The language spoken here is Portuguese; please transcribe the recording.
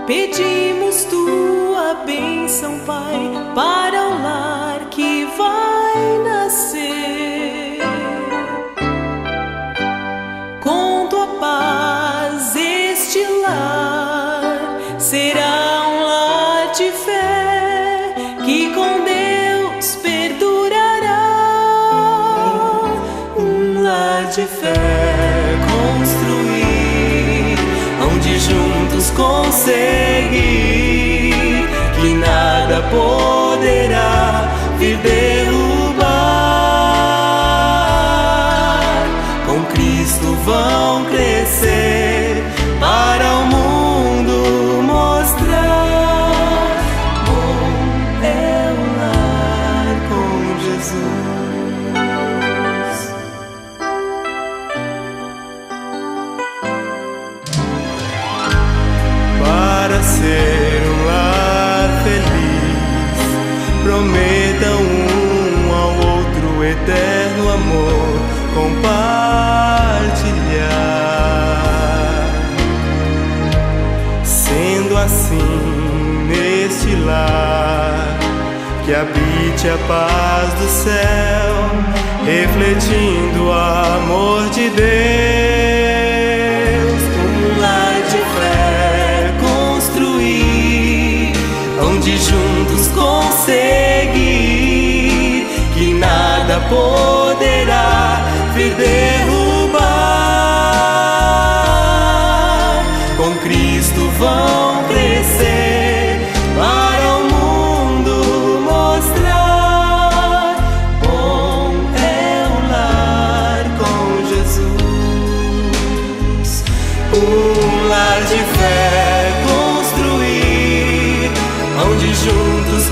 Pedimos tua bênção, Pai, para o lar que vai nascer. Com tua paz este lar será um lar de fé que com Deus perdurará. Um lar de fé construir, onde juntos conseguir que nada poderá vir derrubar. Com Cristo vão crescer para o mundo mostrar. Bom é o lar com Jesus. Para ser um lar feliz, prometam um ao outro eterno amor compartilhar. Sendo assim, neste lar, que habite a paz do céu, refletindo o amor de Deus. Um lar de fé construir, onde juntos conseguir que nada poderá vir derrubar. Com Cristo vão crescer para o mundo mostrar. Bom é o lar com Jesus. Um lar de fé construir, onde juntos